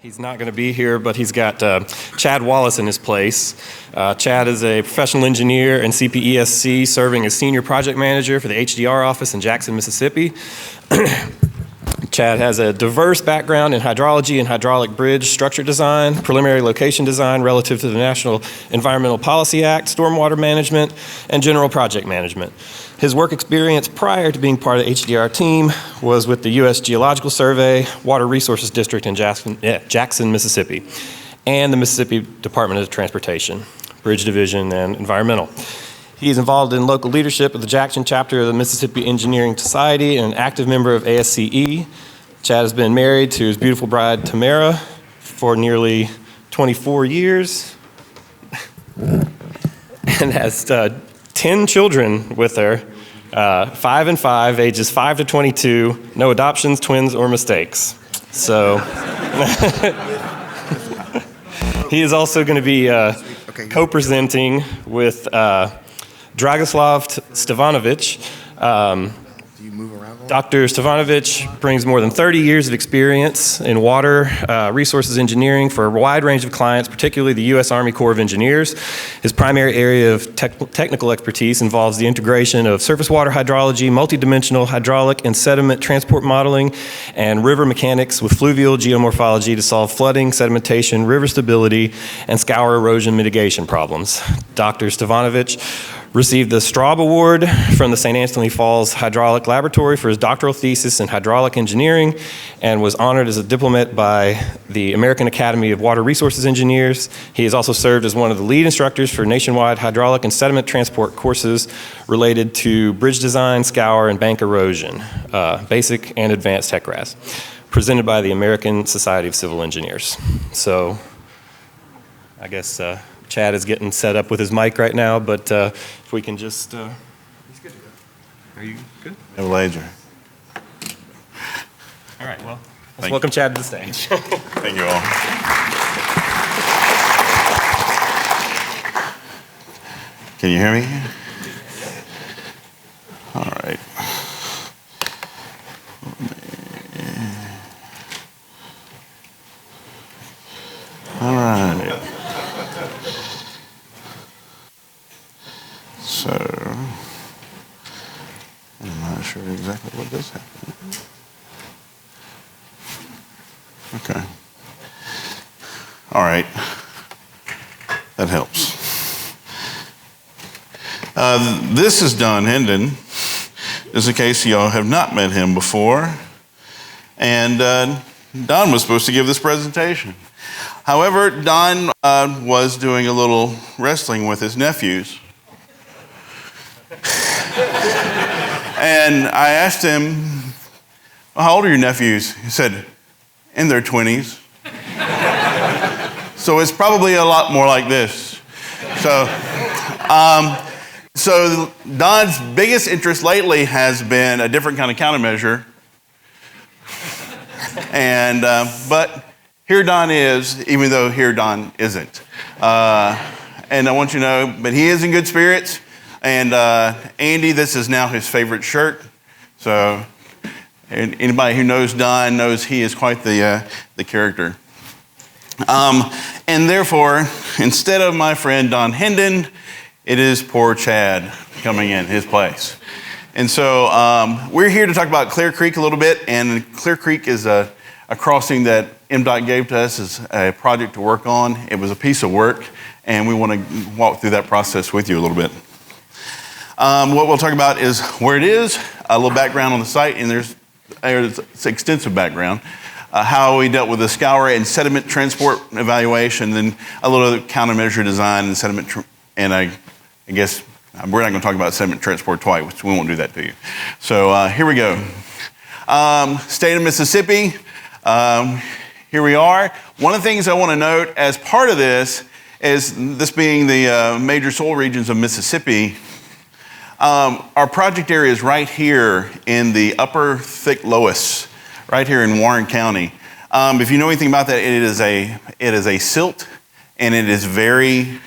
He's not going to be here, but he's got Chad Wallace in his place. Chad is a professional engineer and CPESC, serving as senior project manager for the HDR office in Jackson, Mississippi. Chad has a diverse background in hydrology and hydraulic bridge structure design, preliminary location design relative to the National Environmental Policy Act, stormwater management, and general project management. His work experience prior to being part of the HDR team was with the U.S. Geological Survey, Water Resources District in Jackson, Mississippi, and the Mississippi Department of Transportation, Bridge Division, and Environmental. He is involved in local leadership of the Jackson chapter of the Mississippi Engineering Society and an active member of ASCE. Chad has been married to his beautiful bride, Tamara, for nearly 24 years and has 10 children with her, 5 and 5, ages 5 to 22, no adoptions, twins, or mistakes. So he is also going to be co-presenting with Dragislav Stephanovic. Dr. Stephanovic brings more than 30 years of experience in water resources engineering for a wide range of clients, particularly the U.S. Army Corps of Engineers. His primary area of technical expertise involves the integration of surface water hydrology, multidimensional hydraulic and sediment transport modeling, and river mechanics with fluvial geomorphology to solve flooding, sedimentation, river stability, and scour erosion mitigation problems. Dr. Stephanovic received the Straub Award from the St. Anthony Falls Hydraulic Laboratory for his doctoral thesis in hydraulic engineering and was honored as a diplomat by the American Academy of Water Resources Engineers. He has also served as one of the lead instructors for nationwide hydraulic and sediment transport courses related to bridge design, scour, and bank erosion, basic and advanced HECRAS, presented by the American Society of Civil Engineers. So I guess Chad is getting set up with his mic right now, but if we can just, he's good to go. Are you good? No laser. All right, well, let's welcome Chad to the stage. Thank you all. Can you hear me? All right. All right. So, I'm not sure exactly what this happened. Okay. All right. That helps. This is Don Hendon. Just in case y'all have not met him before. And Don was supposed to give this presentation. However, Don was doing a little wrestling with his nephews. And I asked him, well, how old are your nephews? He said, in their 20s. So it's probably a lot more like this. So Don's biggest interest lately has been a different kind of countermeasure. And, but here Don is, even though here Don isn't. And I want you to know, but he is in good spirits. And Andy, this is now his favorite shirt. So anybody who knows Don knows he is quite the character. And therefore, instead of my friend Don Hendon, it is poor Chad coming in his place. And so we're here to talk about Clear Creek a little bit. And Clear Creek is a crossing that MDOT gave to us as a project to work on. It was a piece of work, and we want to walk through that process with you a little bit. What we'll talk about is where it is, a little background on the site, and there's extensive background, how we dealt with the scour and sediment transport evaluation, then a little countermeasure design and sediment, and I guess we're not going to talk about sediment transport twice, we won't do that to you. So here we go. State of Mississippi, here we are. One of the things I want to note as part of this is this being the major soil regions of Mississippi. Our project area is right here in the upper thick loess, right here in Warren County. If you know anything about that, it is a silt, and it is very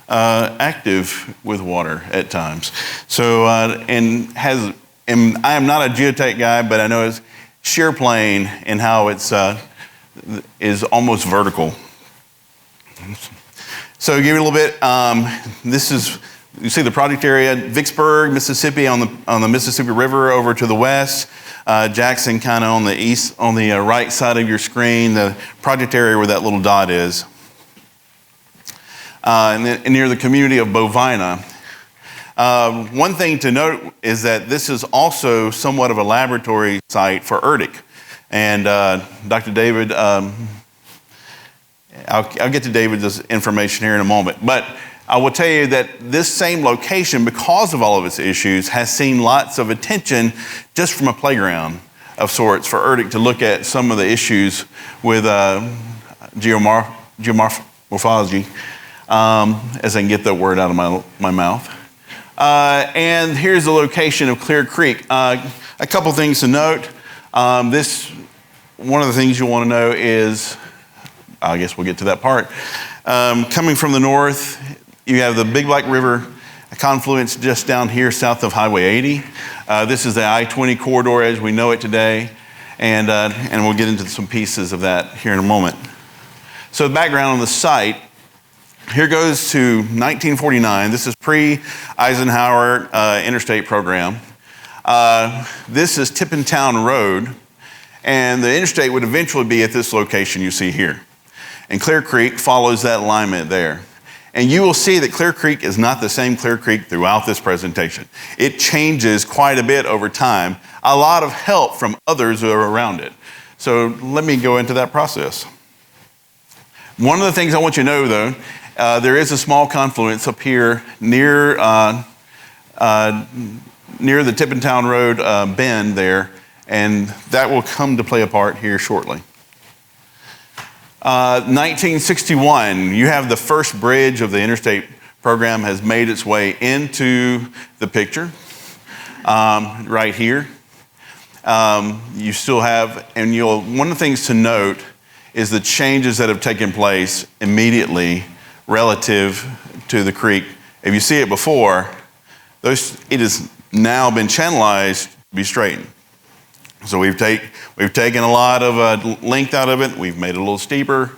active with water at times. So, and I am not a geotech guy, but I know it's shear plane and how it's is almost vertical. So to give you a little bit, this is, you see the project area, Vicksburg, Mississippi on the Mississippi River over to the west, Jackson kind of on the east, on the right side of your screen, the project area where that little dot is. And then near the community of Bovina. One thing to note is that this is also somewhat of a laboratory site for ERDIC. And Dr. David, I'll get to David's information here in a moment. But I will tell you that this same location, because of all of its issues, has seen lots of attention just from a playground of sorts for ERDIC to look at some of the issues with geomorphology, as I can get that word out of my mouth. And here's the location of Clear Creek. A couple things to note. One of the things you want to know is, I guess we'll get to that part. Coming from the north, you have the Big Black River confluence just down here south of Highway 80. This is the I-20 corridor as we know it today, and we'll get into some pieces of that here in a moment. So the background on the site, here goes to 1949. This is pre-Eisenhower interstate program. This is Tippintown Road, and the interstate would eventually be at this location you see here. And Clear Creek follows that alignment there. And you will see that Clear Creek is not the same Clear Creek throughout this presentation. It changes quite a bit over time. A lot of help from others who are around it. So let me go into that process. One of the things I want you to know though, there is a small confluence up here near the Tippintown Road bend there, and that will come to play a part here shortly. 1961, you have the first bridge of the interstate program has made its way into the picture right here. You still have, and one of the things to note is the changes that have taken place immediately relative to the creek. If you see it before, it has now been channelized to be straightened. So we've taken a lot of length out of it. We've made it a little steeper.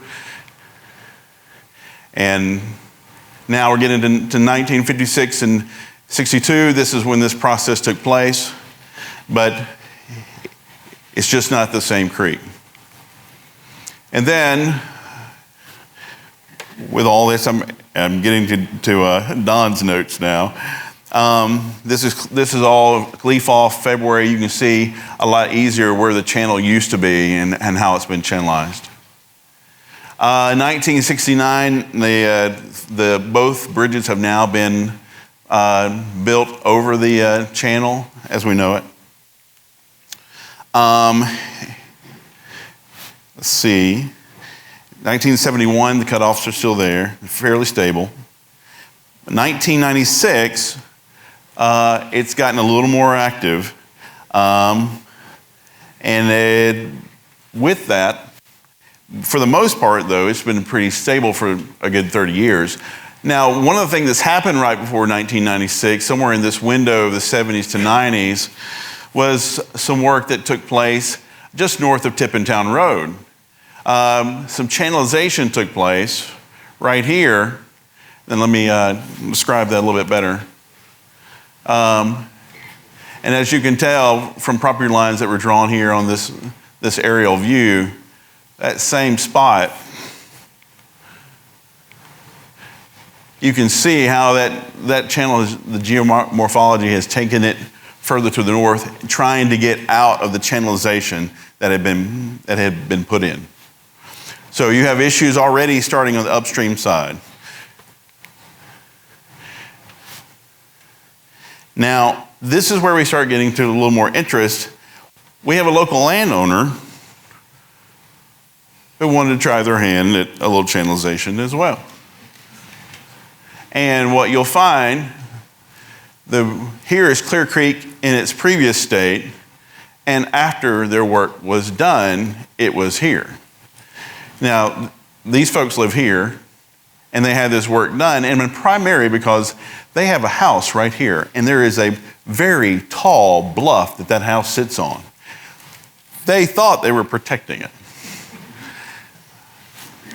And now we're getting to 1956 and 62. This is when this process took place. But it's just not the same creek. And then, with all this, I'm getting to Don's notes now. This is all leaf off February. You can see a lot easier where the channel used to be and how it's been channelized. 1969, both bridges have now been built over the channel as we know it. Let's see. 1971, the cutoffs are still there, fairly stable. 1996. It's gotten a little more active. With that, for the most part though, it's been pretty stable for a good 30 years. Now, one of the things that's happened right before 1996, somewhere in this window of the 70s to 90s, was some work that took place just north of Tippintown Road. Some channelization took place right here. Then let me describe that a little bit better. And as you can tell from property lines that were drawn here on this aerial view, that same spot, you can see how that channel, the geomorphology has taken it further to the north, trying to get out of the channelization that had been put in. So you have issues already starting on the upstream side. Now, this is where we start getting to a little more interest. We have a local landowner who wanted to try their hand at a little channelization as well. And what you'll find, here is Clear Creek in its previous state, and after their work was done, it was here. Now, these folks live here, and they had this work done, and primarily because they have a house right here, and there is a very tall bluff that house sits on. They thought they were protecting it.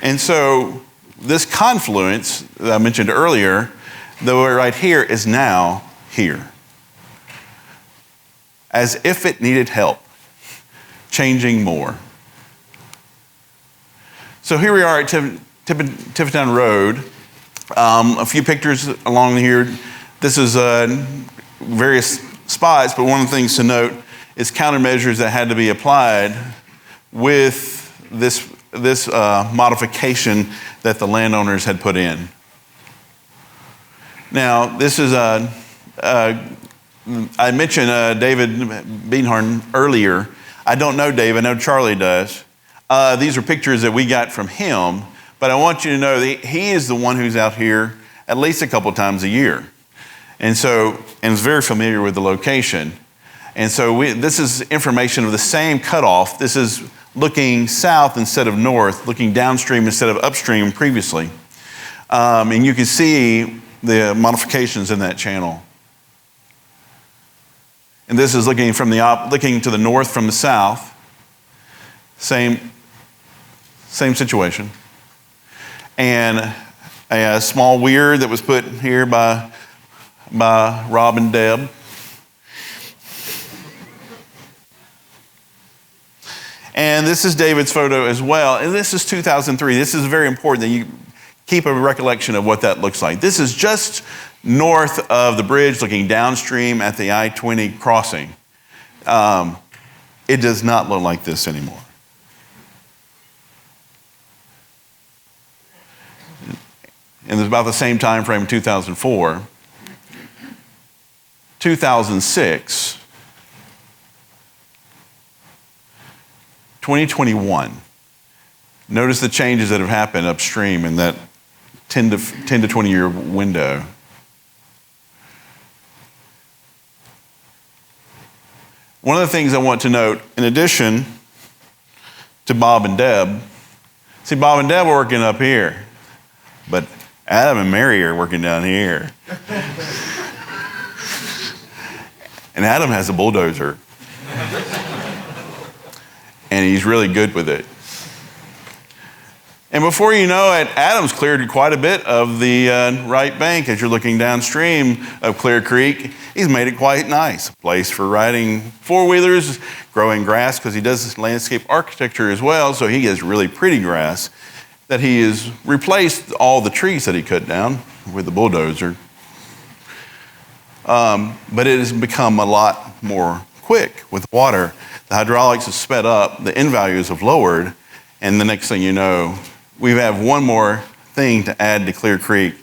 And so this confluence that I mentioned earlier, though right here, is now here. As if it needed help, changing more. So here we are at Tiffetown Road. A few pictures along here. This is various spots, but one of the things to note is countermeasures that had to be applied with this modification that the landowners had put in. Now, this is I mentioned David Beanhorn earlier. I don't know Dave, I know Charlie does. These are pictures that we got from him, but I want you to know that he is the one who's out here at least a couple times a year. And is very familiar with the location. And so this is information of the same cutoff. This is looking south instead of north, looking downstream instead of upstream previously. And you can see the modifications in that channel. And this is looking to the north from the south. Same situation. And a small weir that was put here by Rob and Deb. And this is David's photo as well. And this is 2003. This is very important that you keep a recollection of what that looks like. This is just north of the bridge, looking downstream at the I-20 crossing. It does not look like this anymore. And it's about the same time frame, 2004. 2006. 2021. Notice the changes that have happened upstream in that 10 to 20 year window. One of the things I want to note, in addition to Bob and Deb, see, Bob and Deb are working up here, but Adam and Mary are working down here. And Adam has a bulldozer. And he's really good with it. And before you know it, Adam's cleared quite a bit of the right bank as you're looking downstream of Clear Creek. He's made it quite nice. A place for riding four-wheelers, growing grass, because he does landscape architecture as well, so he has really pretty grass that he has replaced all the trees that he cut down with the bulldozer. But it has become a lot more quick with water. The hydraulics have sped up, the N values have lowered, and the next thing you know, we have one more thing to add to Clear Creek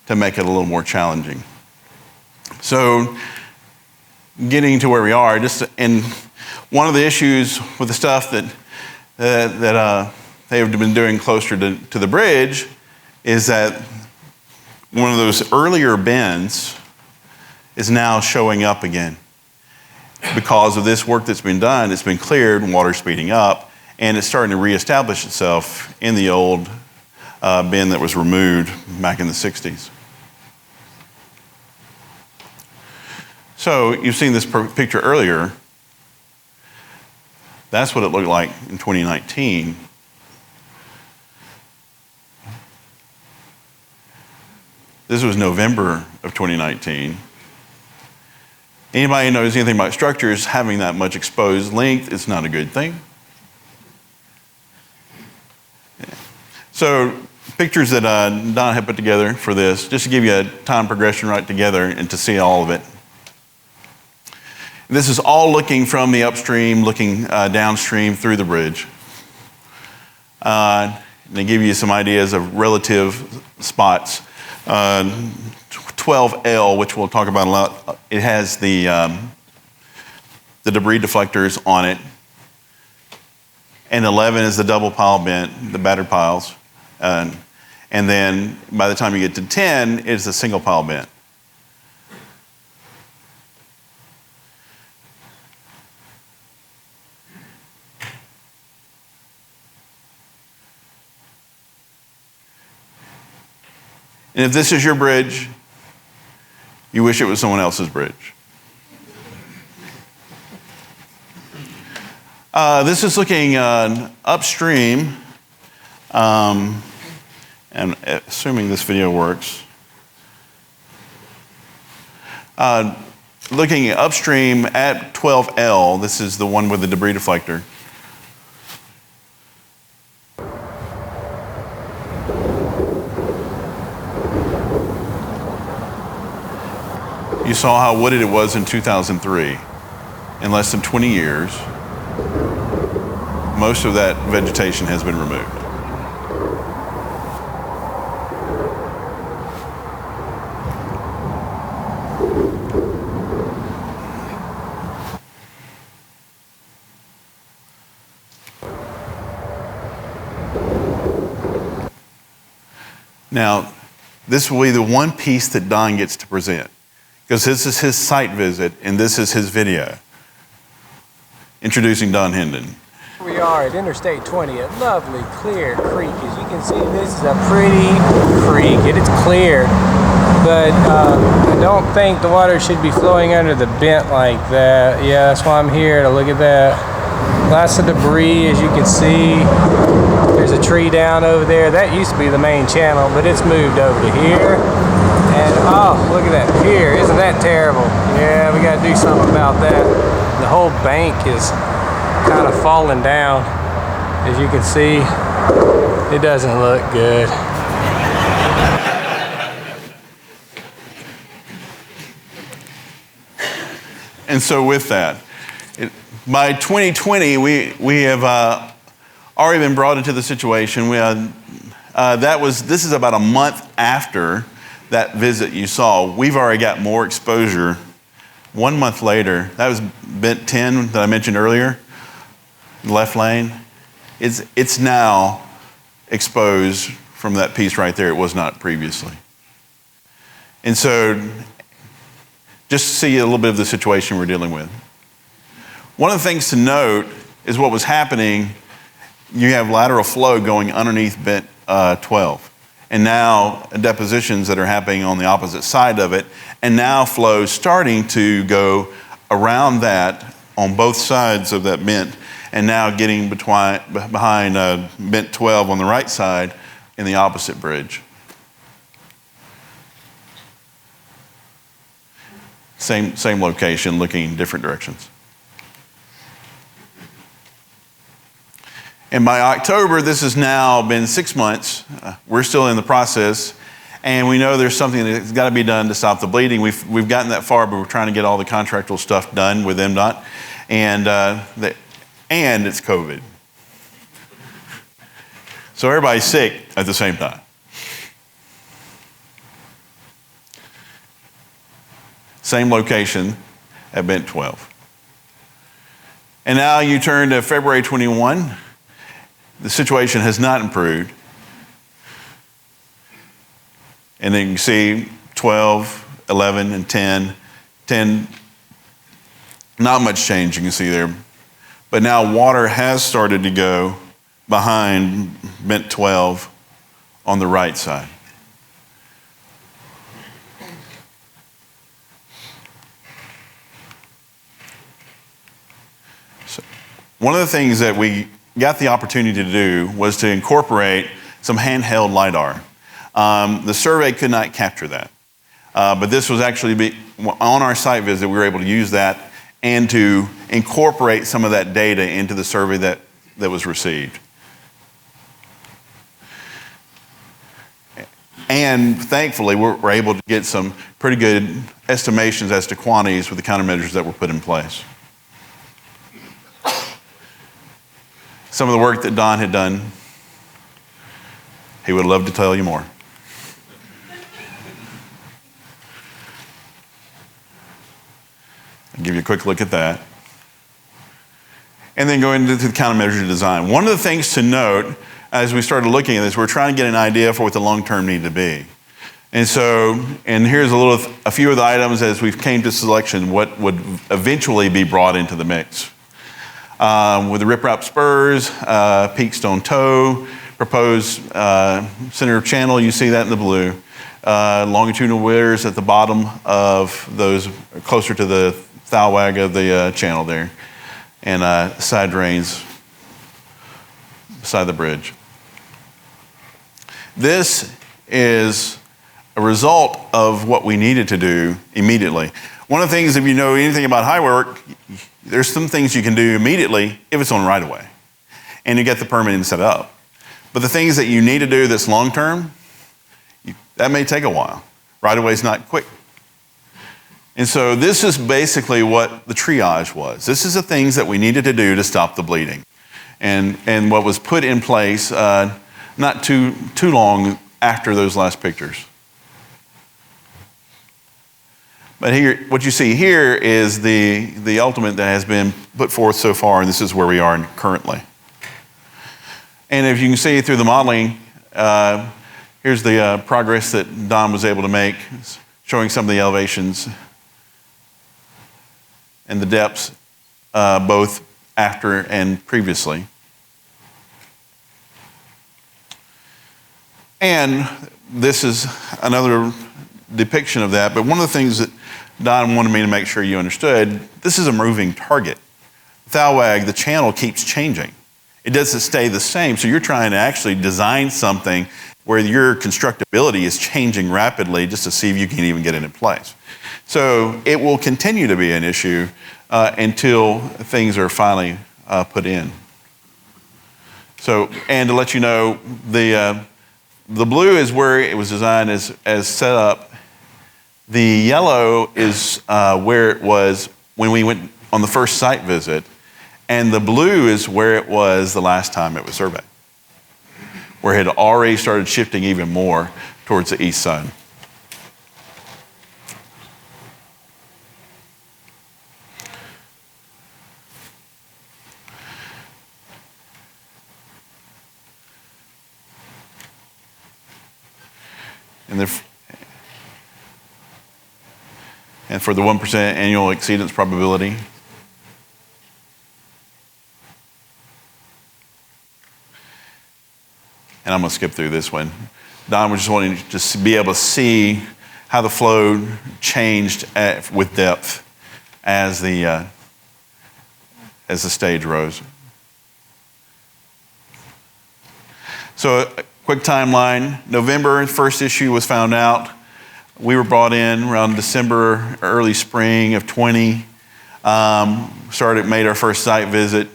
to make it a little more challenging. So, getting to where we are, and one of the issues with the stuff that they have been doing closer to the bridge is that one of those earlier bends is now showing up again. Because of this work that's been done, it's been cleared, water speeding up, and it's starting to reestablish itself in the old bend that was removed back in the 60s. So you've seen this picture earlier. That's what it looked like in 2019. This was November of 2019. Anybody who knows anything about structures, having that much exposed length is not a good thing. So pictures that Don had put together for this, just to give you a time progression right together and to see all of it. This is all looking from the upstream, looking downstream through the bridge. And they give you some ideas of relative spots. 12L, which we'll talk about a lot, it has the debris deflectors on it. And 11 is the double pile bent, the battered piles. And then by the time you get to 10, it's a single pile bent. And if this is your bridge, you wish it was someone else's bridge. This is looking upstream And assuming this video works. Looking upstream at 12L, this is the one with the debris deflector. You saw how wooded it was in 2003. In less than 20 years, most of that vegetation has been removed. Now, this will be the one piece that Don gets to present, because this is his site visit and this is his video. Introducing Don Hendon. Here we are at Interstate 20, a lovely clear creek. As you can see, this is a pretty creek. It is clear, but I don't think the water should be flowing under the bent like that. Yeah, that's why I'm here, to look at that. Lots of debris, as you can see. There's a tree down over there. That used to be the main channel, but it's moved over to here. And oh, look at that pier. Isn't that terrible? Yeah, we got to do something about that. The whole bank is kind of falling down. As you can see, it doesn't look good. And so with that, by 2020, we have already been brought into the situation. This is about a month after that visit you saw. We've already got more exposure. 1 month later, that was bent 10 that I mentioned earlier, left lane. It's now exposed from that piece right there. It was not previously. And so, just to see a little bit of the situation we're dealing with. One of the things to note is what was happening. You have lateral flow going underneath bent 12. And now depositions that are happening on the opposite side of it, and now flow starting to go around that on both sides of that bent, and now getting behind bent 12 on the right side in the opposite bridge. Same location, looking different directions. And by October, this has now been 6 months. We're still in the process, and we know there's something that's got to be done to stop the bleeding. We've gotten that far, but we're trying to get all the contractual stuff done with MDOT, and it's COVID. So everybody's sick at the same time. Same location at bent 12. And now you turn to February 21. The situation has not improved. And then you can see 12, 11, and 10. 10, not much change you can see there. But now water has started to go behind bent 12 on the right side. So, one of the things that we got the opportunity to do was to incorporate some handheld LiDAR. The survey could not capture that. But this was actually on our site visit, we were able to use that and to incorporate some of that data into the survey that was received. And thankfully, we're able to get some pretty good estimations as to quantities with the countermeasures that were put in place. Some of the work that Don had done, he would love to tell you more. I'll give you a quick look at that. And then go into the countermeasure design. One of the things to note as we started looking at this, we're trying to get an idea for what the long-term need to be. And so, and here's a few of the items as we've came to selection, what would eventually be brought into the mix. With the riprap spurs, peak stone toe, proposed center of channel, you see that in the blue. Longitudinal weirs at the bottom of those, closer to the thowwag of the channel there. And side drains beside the bridge. This is a result of what we needed to do immediately. One of the things, if you know anything about highway work, there's some things you can do immediately if it's on right of way and you get the permitting set up. But the things that you need to do that's long term, that may take a while. Right of way is not quick. And so this is basically what the triage was. This is the things that we needed to do to stop the bleeding. And what was put in place not too long after those last pictures. But here, what you see here is the ultimate that has been put forth so far, and this is where we are currently. And if you can see through the modeling, here's the progress that Don was able to make, showing some of the elevations and the depths, both after and previously. And this is another depiction of that, but one of the things that Don wanted me to make sure you understood, this is a moving target. Thalwag, the channel keeps changing. It doesn't stay the same, so you're trying to actually design something where your constructability is changing rapidly just to see if you can even get it in place. So it will continue to be an issue until things are finally put in. So, and to let you know, the blue is where it was designed as set up. The yellow is where it was when we went on the first site visit, and the blue is where it was the last time it was surveyed, where it had already started shifting even more towards the east side. And for the 1% annual exceedance probability. And I'm going to skip through this one. Don was just wanting to just be able to see how the flow changed with depth as the stage rose. So a quick timeline. November, first issue was found out. We were brought in around December, early spring of 20. Made our first site visit.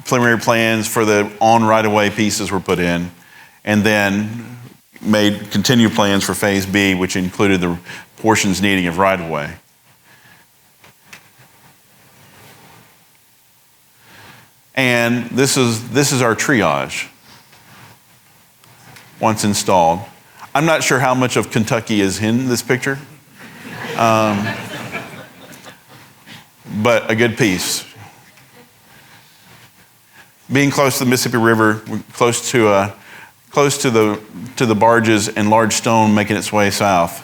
Preliminary plans for the on right-of-way pieces were put in, and then made continued plans for Phase B, which included the portions needing of right-of-way. And this is our triage once installed. I'm not sure how much of Kentucky is in this picture, but a good piece. Being close to the Mississippi River, close to the barges and large stone making its way south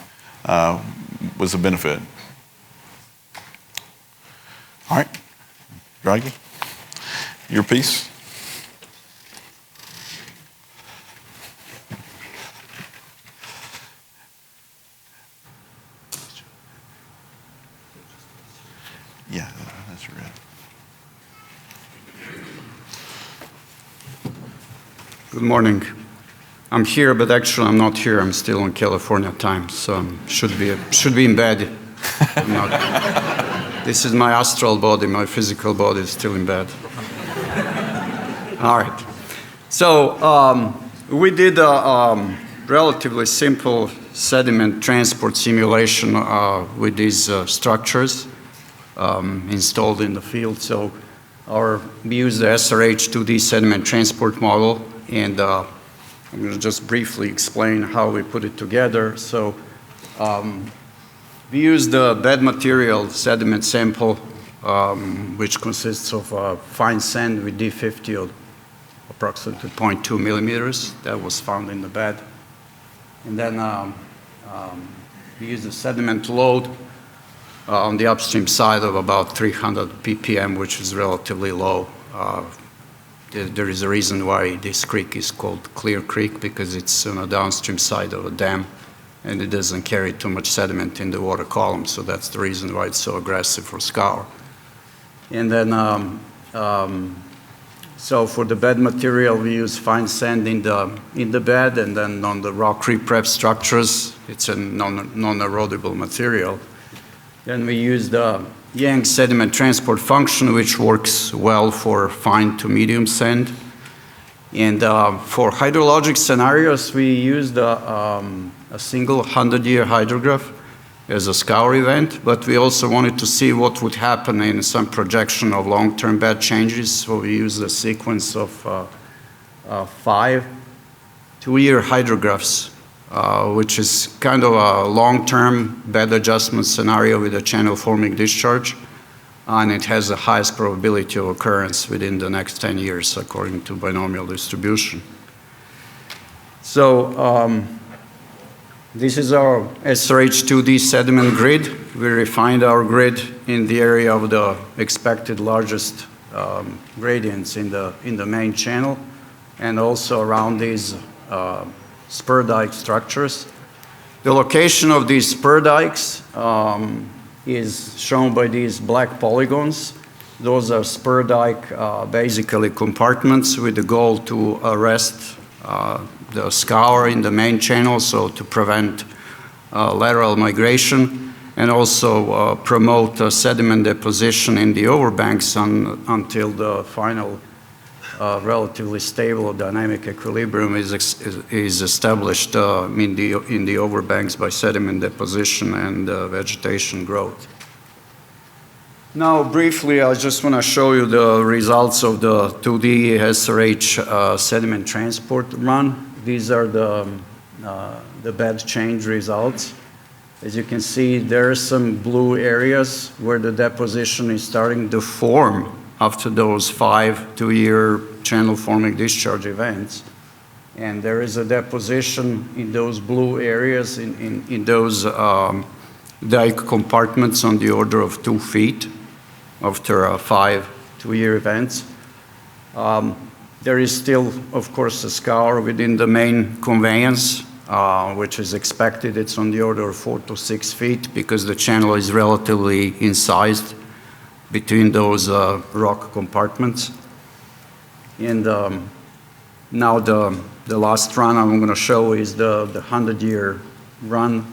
was a benefit. All right, Dragi, your piece. Yeah, that's right. Good morning. I'm here, but actually I'm not here. I'm still on California time, so should be in bed. I'm not. This is my astral body. My physical body is still in bed. All right. So we did a relatively simple sediment transport simulation with these structures installed in the field. So we use the SRH-2D sediment transport model, and I'm going to just briefly explain how we put it together. So we use the bed material sediment sample, which consists of fine sand with D50 of approximately 0.2 millimeters that was found in the bed. And then we use the sediment load on the upstream side of about 300 ppm, which is relatively low. There is a reason why this creek is called Clear Creek, because it's on the downstream side of a dam, and it doesn't carry too much sediment in the water column, so that's the reason why it's so aggressive for Scour. And then So for the bed material, we use fine sand in the bed, and then on the rock reprep structures, it's a non-erodible material. Then we use the Yang sediment transport function, which works well for fine to medium sand. And for hydrologic scenarios, we used a single 100-year hydrograph as a Scour event, but we also wanted to see what would happen in some projection of long-term bed changes. So we used a sequence of 5 2-year hydrographs, which is kind of a long-term bed adjustment scenario with a channel forming discharge. And it has the highest probability of occurrence within the next 10 years, according to binomial distribution. So this is our SRH-2D sediment grid. We refined our grid in the area of the expected largest gradients in the main channel, and also around these spur dike structures. The location of these spur dikes is shown by these black polygons. Those are spur dike, basically compartments with the goal to arrest the scour in the main channel, so to prevent lateral migration, and also promote sediment deposition in the overbanks until the final relatively stable dynamic equilibrium is established in the overbanks by sediment deposition and vegetation growth. Now, briefly, I just want to show you the results of the 2D SRH sediment transport run. These are the bed change results. As you can see, there are some blue areas where the deposition is starting to form after those 5 2-year channel forming discharge events. And there is a deposition in those blue areas, in those dike compartments on the order of 2 feet after 5 2-year events. There is still, of course, a scour within the main conveyance, which is expected. It's on the order of 4 to 6 feet because the channel is relatively incised between those rock compartments. And now the last run I'm going to show is the 100-year run.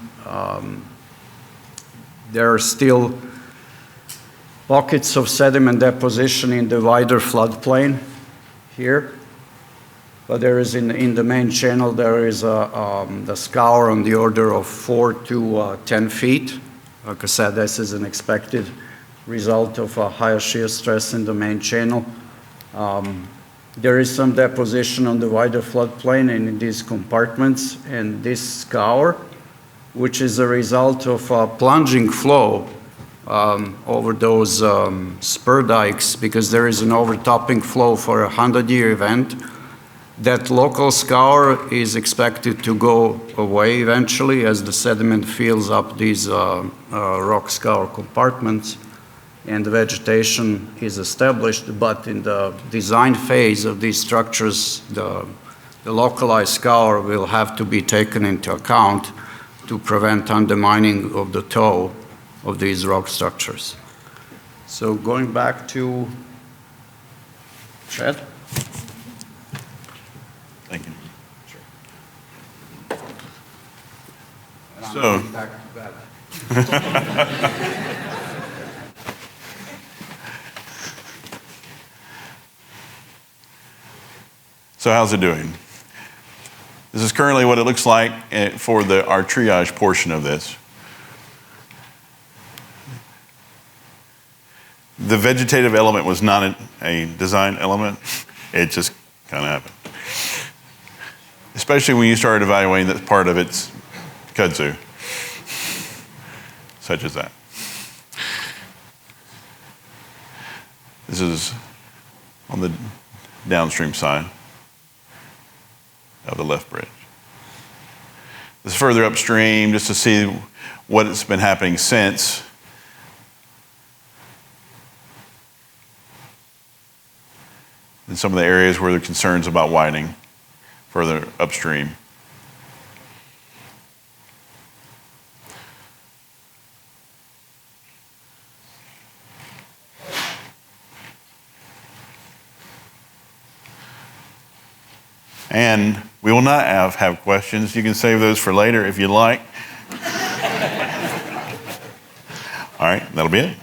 There are still pockets of sediment deposition in the wider floodplain here, but there is in the main channel there is the scour on the order of 4 to 10 feet. Like I said, this is an expected result of a higher shear stress in the main channel. There is some deposition on the wider floodplain and in these compartments, and this scour, which is a result of a plunging flow over those spur dikes, because there is an overtopping flow for a 100-year event. That local scour is expected to go away eventually as the sediment fills up these rock scour compartments and the vegetation is established. But in the design phase of these structures, the localized scour will have to be taken into account to prevent undermining of the toe of these rock structures. So going back to Chad. Thank you. Sure. So, back to bed. So how's it doing? This is currently what it looks like for our triage portion of this. The vegetative element was not a design element. It just kind of happened. Especially when you started evaluating that part of its kudzu, such as that. This is on the downstream side of the left bridge. This is further upstream just to see what's been happening since. And some of the areas where there are concerns about widening further upstream. And we will not have questions. You can save those for later if you'd like. All right, that'll be it.